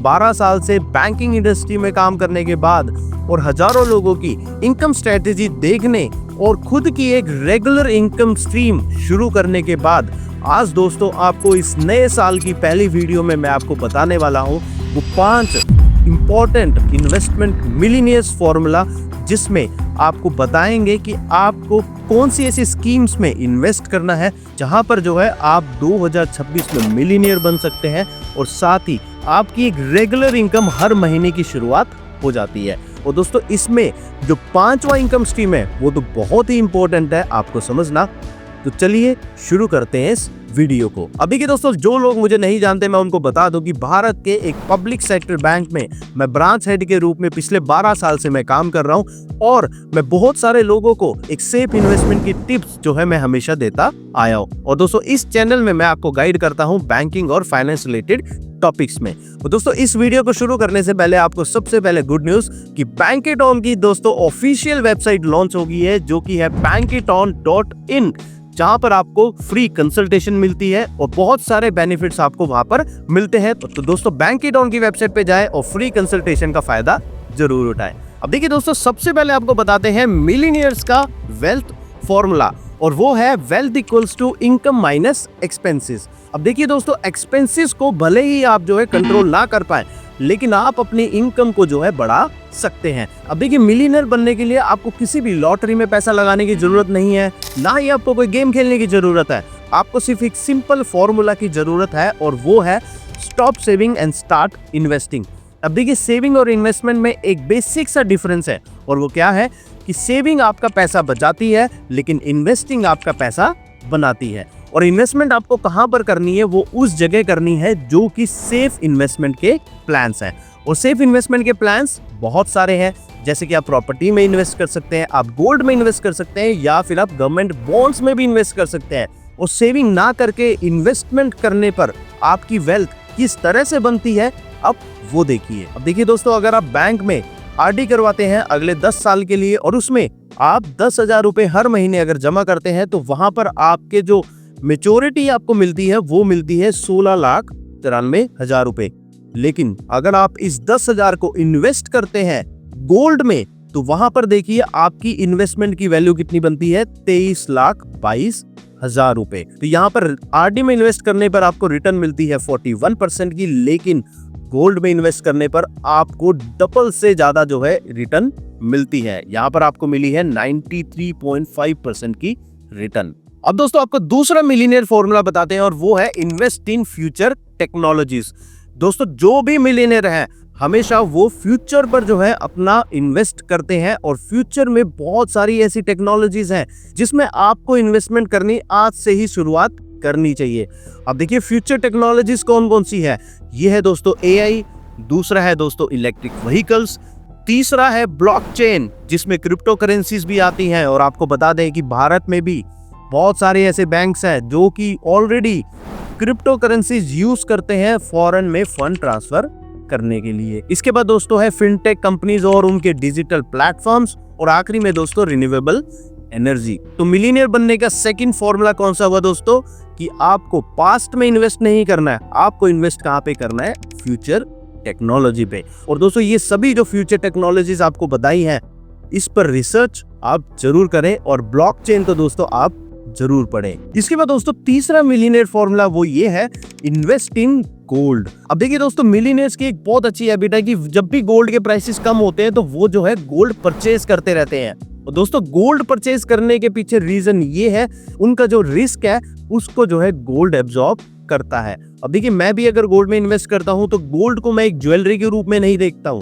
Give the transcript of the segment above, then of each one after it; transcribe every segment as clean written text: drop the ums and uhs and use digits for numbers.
12 साल से banking industry में काम करने के बाद और हजारों लोगों की इनकम स्ट्रेटेजी देखने और खुद की एक रेगुलर इनकम स्ट्रीम शुरू करने के बाद आज दोस्तों आपको इस नए साल की पहली वीडियो में मैं आपको बताने वाला हूं वो 5 इंपॉर्टेंट इन्वेस्टमेंट मिलियनियर्स फॉर्मूला, जिसमें आपको बताएंगे कि आपको कौन सी ऐसी स्कीम्स में इन्वेस्ट करना है जहां पर जो है आप 2026 में मिलियनियर बन सकते हैं और साथ ही आपकी एक रेगुलर इनकम हर महीने की शुरुआत हो जाती है। और दोस्तों इसमें जो 5वां इनकम स्ट्रीम है वो तो बहुत ही इंपॉर्टेंट है आपको समझना। तो चलिए शुरू करते हैं इस वीडियो को। अभी के दोस्तों जो लोग मुझे नहीं जानते मैं उनको बता दूं कि भारत के एक पब्लिक सेक्टर बैंक में मैं ब्रांच हेड के रूप में पिछले 12 साल से मैं काम कर रहा हूं और मैं बहुत सारे लोगों को एक सेफ इन्वेस्टमेंट की टिप्स जो है मैं हमेशा देता आया हूं। और दोस्तों इस चैनल में मैं आपको गाइड करता हूं बैंकिंग और फाइनेंस रिलेटेड टॉपिक्स में। तो दोस्तों इस वीडियो को शुरू करने से पहले आपको सबसे पहले गुड न्यूज कि बैंकेटॉन की दोस्तों ऑफिशियल वेबसाइट लॉन्च हो गई है जो कि है banketon.in, जहां पर आपको फ्री कंसल्टेशन मिलती है और बहुत सारे बेनिफिट्स आपको वहां पर मिलते हैं। तो दोस्तों बैंकेटॉन की वेबसाइट पे जाएं और फ्री कंसल्टेशन का फायदा जरूर उठाएं। अब देखिए दोस्तों सबसे पहले आपको बताते हैं मिलियनियर्स का वेल्थ फॉर्मूला, और वो है wealth equals to income minus expenses. अब देखिए दोस्तों एक्सपेंसेस को भले ही आप जो है कंट्रोल ना कर पाए, लेकिन आप अपनी इनकम को जो है बढ़ा सकते हैं। अब देखिए मिलियनर बनने के लिए आपको किसी भी लॉटरी में पैसा लगाने की जरूरत नहीं है, ना ही आपको कोई गेम खेलने की जरूरत है। आपको सिर्फ एक सिंपल फॉर्मूला की जरूरत है और वो है stop saving and start investing. अब देखिए सेविंग और इन्वेस्टमेंट में एक बेसिक सा डिफरेंस है, और वो क्या है कि सेविंग आपका पैसा बचाती है लेकिन इन्वेस्टिंग आपका पैसा बनाती है। और इन्वेस्टमेंट आपको कहां पर करनी है, वो उस जगह करनी है जो कि सेफ इन्वेस्टमेंट के प्लान्स हैं। और सेफ इन्वेस्टमेंट के प्लान्स बहुत सारे हैं, जैसे कि आप प्रॉपर्टी में इन्वेस्ट कर सकते हैं, आप गोल्ड में इन्वेस्ट कर सकते हैं, या फिर आप गवर्नमेंट बॉन्ड्स में भी इन्वेस्ट कर सकते हैं। और सेविंग ना करके इन्वेस्टमेंट करने पर आपकी वेल्थ किस तरह से बनती है अब वो देखिए। अब देखिए दोस्तों अगर आप बैंक में आरडी करवाते हैं अगले 10 साल के लिए और उसमें आप 10,000 रुपए हर महीने अगर जमा करते हैं, तो वहां पर आपके जो मेच्योरिटी आपको मिलती है वो मिलती है 16,93,000 रुपए। लेकिन अगर आप इस 10,000 को इन्वेस्ट करते हैं गोल्ड में, तो वहां पर देखिए आपकी इन्वेस्टमेंट की वैल्यू कितनी बनती है 23,22,000 रुपए। तो यहाँ पर आरडी में इन्वेस्ट करने पर आपको रिटर्न मिलती है 41% की, लेकिन गोल्ड में इन्वेस्ट करने पर आपको डबल से ज्यादा जो है रिटर्न मिलती है। यहाँ पर आपको मिली है 93.5% की रिटर्न। अब दोस्तों आपको दूसरा मिलियनियर फॉर्मूला बताते हैं और वो है इन्वेस्ट इन फ्यूचर टेक्नोलॉजीज। दोस्तों जो भी मिलियनियर है हमेशा वो फ्यूचर पर जो है अपना इन्वेस्ट करते हैं, और फ्यूचर में बहुत सारी ऐसी टेक्नोलॉजीज हैं जिसमें आपको इन्वेस्टमेंट करनी आज से ही शुरुआत करनी चाहिए। अब देखिए फ्यूचर टेक्नोलॉजीज कौन कौन सी है, ये है दोस्तों एआई, दूसरा है दोस्तों इलेक्ट्रिक व्हीकल्स, तीसरा है ब्लॉकचेन जिसमें क्रिप्टो करेंसीज भी आती हैं। और आपको बता दें कि भारत में भी बहुत सारे ऐसे बैंक्स हैं जो कि ऑलरेडी क्रिप्टो करेंसीज यूज करते हैं फॉरेन में फंड ट्रांसफर करने के लिए। इसके बाद दोस्तों है फिनटेक कंपनीज और उनके डिजिटल प्लेटफॉर्म्स, और आखिरी में दोस्तों रिन्यूएबल एनर्जी। तो मिलियनियर बनने का सेकंड फॉर्मूला कौन सा हुआ दोस्तों कि आपको पास्ट में इन्वेस्ट नहीं करना है, आपको इन्वेस्ट कहां पे करना है, फ्यूचर टेक्नोलॉजी पे। और दोस्तों ये सभी जो फ्यूचर टेक्नोलॉजीज आपको बताई हैं इस पर रिसर्च आप जरूर करें, और ब्लॉकचेन तो दोस्तों आप जरूर पढ़ें। इसके बाद दोस्तों तीसरा मिलियनियर फॉर्मूला वो ये है इन्वेस्ट इन गोल्ड। अब देखिए दोस्तों मिलियनियर्स की एक बहुत अच्छी हैबिट है कि जब भी गोल्ड के प्राइसेस कम होते हैं तो वो जो है गोल्ड परचेज करते रहते हैं। और दोस्तों गोल्ड परचेज करने के पीछे रीजन ये है उनका जो रिस्क है उसको जो है गोल्ड एब्जॉर्ब करता है। अब देखिए मैं भी अगर गोल्ड में इन्वेस्ट करता हूं तो गोल्ड को मैं एक ज्वेलरी के रूप में नहीं देखता हूं,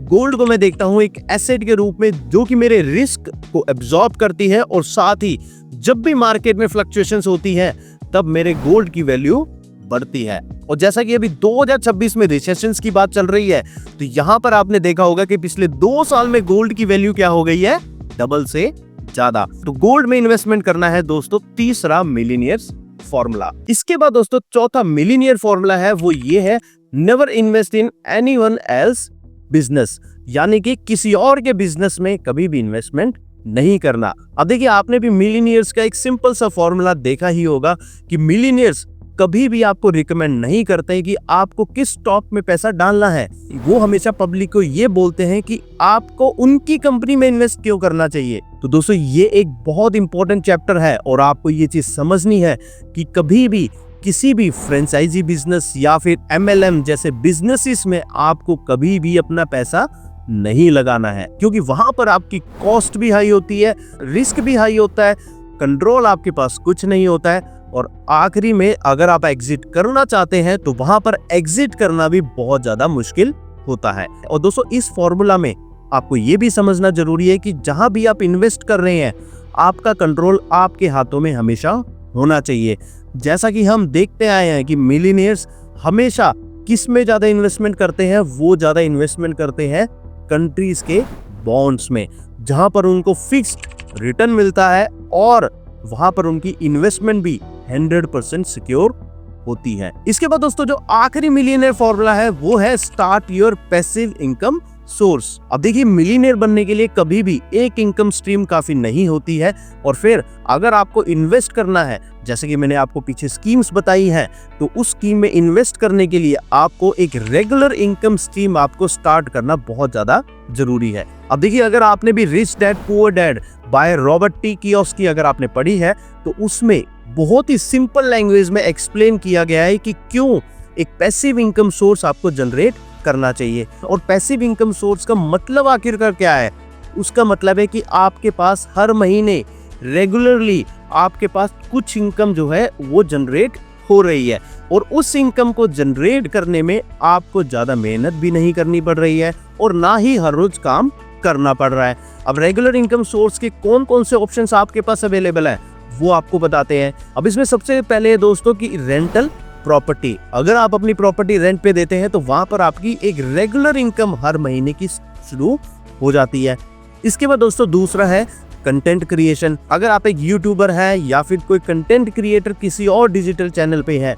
गोल्ड को मैं देखता हूं एक एसेट के रूप में जो कि मेरे रिस्क को एब्जॉर्ब करती है, और साथ ही जब भी मार्केट में फ्लक्चुएशंस होती है तब मेरे गोल्ड की वैल्यू बढ़ती है। और जैसा कि अभी 2026 में रिसेशंस की बात चल रही है, तो यहां पर आपने देखा होगा कि पिछले 2 साल में गोल्ड की वैल्यू क्या हो गई है, डबल से ज्यादा। तो गोल्ड में इन्वेस्टमेंट करना है दोस्तों तीसरा मिलियनियर्स फॉर्मूला। इसके बाद दोस्तों चौथा मिलियनियर फॉर्मूला है वो ये है never invest in anyone else business, यानी कि किसी और के बिजनेस में कभी भी इन्वेस्टमेंट नहीं करना। अब देखिए आपने भी मिलियनियर्स का एक सिंपल सा फॉर्मूला देखा ही होगा कि मिलियनियर्स कभी भी आपको रिकमेंड नहीं करते कि आपको किस स्टॉक में पैसा डालना है। वो हमेशा पब्लिक को ये बोलते हैं कि आपको उनकी कंपनी में इन्वेस्ट क्यों करना चाहिए। तो दोस्तों ये एक बहुत इंपॉर्टेंट चैप्टर है और आपको ये चीज समझनी है कि कभी भी किसी भी फ्रेंचाइजी बिजनेस या फिर MLM जैसे बिजनेसेस में आपको कभी भी अपना पैसा नहीं लगाना है, क्योंकि वहां पर आपकी कॉस्ट भी हाई होती है, रिस्क भी हाई होता है, कंट्रोल आपके पास कुछ नहीं होता है और आखिरी में अगर आप एग्जिट करना चाहते हैं तो वहां पर एग्जिट करना भी बहुत ज्यादा मुश्किल होता है। और दोस्तों इस फॉर्मूला में आपको ये भी समझना जरूरी है कि जहां भी आप इन्वेस्ट कर रहे हैं आपका कंट्रोल आपके हाथों में हमेशा होना चाहिए। जैसा कि हम देखते आए हैं कि मिलियनियर्स हमेशा किस में ज्यादा इन्वेस्टमेंट करते हैं, वो ज्यादा इन्वेस्टमेंट करते हैं कंट्रीज के बॉन्ड्स में, जहां पर उनको फिक्स्ड रिटर्न मिलता है और वहां पर उनकी इन्वेस्टमेंट भी 100% सिक्योर होती है। इसके बाद दोस्तों जो आखिरी मिलियनेयर फॉर्मूला है वो है start your passive income source. अब देखिए मिलियनेयर बनने के लिए कभी भी एक इनकम स्ट्रीम काफी नहीं होती है और फिर अगर आपको इन्वेस्ट करना है, जैसे कि मैंने आपको पीछे स्कीम्स बताई हैं, तो उस स्कीम में इन्वेस्ट करने के लिए आपको एक रेगुलर इनकम स्ट्रीम आपको स्टार्ट करना बहुत ज्यादा जरूरी है। अब देखिए अगर आपने भी rich dad poor dad by Robert T Kiyosaki अगर आपने पढ़ी है तो उसमें बहुत ही सिंपल लैंग्वेज में एक्सप्लेन किया गया है कि क्यों एक पैसिव इनकम सोर्स आपको जनरेट करना चाहिए। और पैसिव इनकम सोर्स का मतलब आखिरकार क्या है? उसका मतलब है कि आपके पास हर महीने रेगुलरली आपके पास कुछ इनकम जो है वो जनरेट हो रही है और उस इनकम को जनरेट करने में आपको ज्यादा मेहनत भी नहीं करनी पड़ रही है और ना ही हर रोज काम करना पड़ रहा है। अब रेगुलर इनकम सोर्स के कौन कौन से ऑप्शंस आपके पास अवेलेबल है वो आपको बताते हैं। अब इसमें सबसे पहले दोस्तों की रेंटल प्रॉपर्टी। अगर आप अपनी प्रॉपर्टी रेंट पे देते हैं तो वहां पर आपकी एक रेगुलर इनकम हर महीने की शुरू हो जाती है। इसके बाद दोस्तों दूसरा है कंटेंट क्रिएशन। अगर आप एक यूट्यूबर है या फिर कोई कंटेंट क्रिएटर किसी और डिजिटल चैनल पे है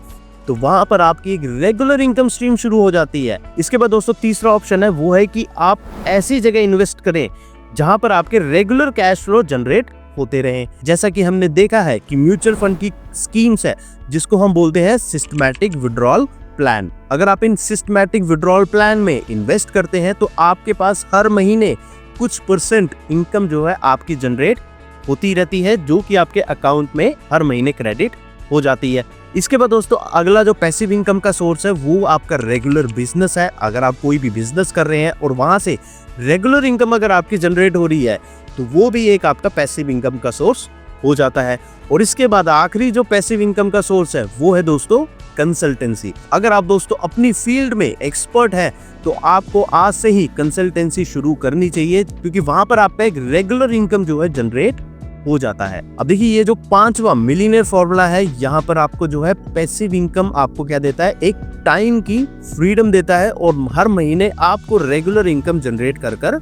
तो वहां पर आपकी एक रेगुलर इनकम स्ट्रीम शुरू हो जाती है। इसके बाद दोस्तों तीसरा ऑप्शन है वो है कि आप ऐसी जगह इन्वेस्ट करें जहां पर आपके रेगुलर कैश फ्लो जनरेट होते रहें। जैसा कि हमने देखा है कि म्यूचुअल फंड की स्कीम्स है जिसको हम बोलते हैं सिस्टमैटिक विड्रॉल प्लान। अगर आप इन सिस्टमैटिक विड्रॉल प्लान में इन्वेस्ट करते हैं तो आपके पास हर महीने कुछ परसेंट इनकम जो है आपकी जनरेट होती रहती है, जो कि आपके अकाउंट में हर महीने क्रेडिट हो जाती है। इसके बाद दोस्तों अगला जो पैसिव इनकम का सोर्स है वो आपका रेगुलर बिजनेस है। अगर आप कोई भी बिजनेस कर रहे हैं और वहां से रेगुलर इनकम अगर आपकी जनरेट हो रही है तो वो भी एक आपका पैसिव इनकम का सोर्स हो जाता है। और इसके बाद आखिरी जो पैसिव इनकम का सोर्स है वो है दोस्तों कंसल्टेंसी। अगर आप दोस्तों अपनी फील्ड में एक्सपर्ट हैं तो आपको आज से ही कंसल्टेंसी शुरू करनी चाहिए, क्योंकि वहां पर आपका एक रेगुलर इनकम जो है जनरेट हो जाता है। अब देखिए ये जो पांचवा मिलियनेयर फॉर्मूला है, यहाँ पर आपको जो है पैसिव इनकम आपको क्या देता है, एक टाइम की फ्रीडम देता है और हर महीने आपको रेगुलर इनकम जनरेट कर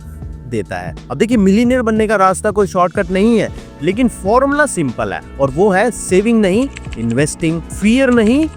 देता है। अब देखिए मिलियनेयर बनने का रास्ता कोई शॉर्टकट नहीं है, लेकिन फॉर्मूला सिंपल है और वो है सेविंग नहीं इन्वेस्टिंग, फियर नहीं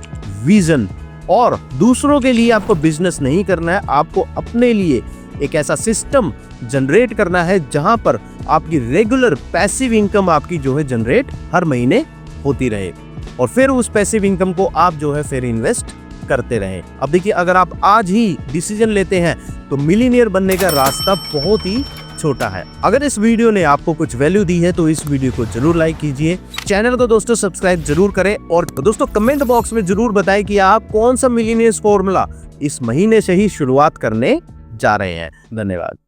विजन। और दूसरों के लिए आपको बिजनेस नहीं करना है, आपको अपने लिए एक ऐसा सिस्टम जनरेट करना है जहां पर आपकी रेगुलर पैसिव इनकम आपकी जो है जनरेट हर महीने होती रहे और फिर उस पैसिव इनकम को आप जो है फिर इन्वेस्ट करते रहें। अब देखिए अगर आप आज ही डिसीजन लेते हैं तो मिलियनेयर बनने का रास्ता बहुत ही छोटा है। अगर इस वीडियो ने आपको कुछ वैल्यू दी है तो इस वीडियो को जरूर लाइक कीजिए, चैनल को दोस्तों सब्सक्राइब जरूर करें और दोस्तों कमेंट बॉक्स में जरूर बताएं कि आप कौन सा मिलियनेयर फॉर्मूला इस महीने से ही शुरुआत करने जा रहे हैं। धन्यवाद।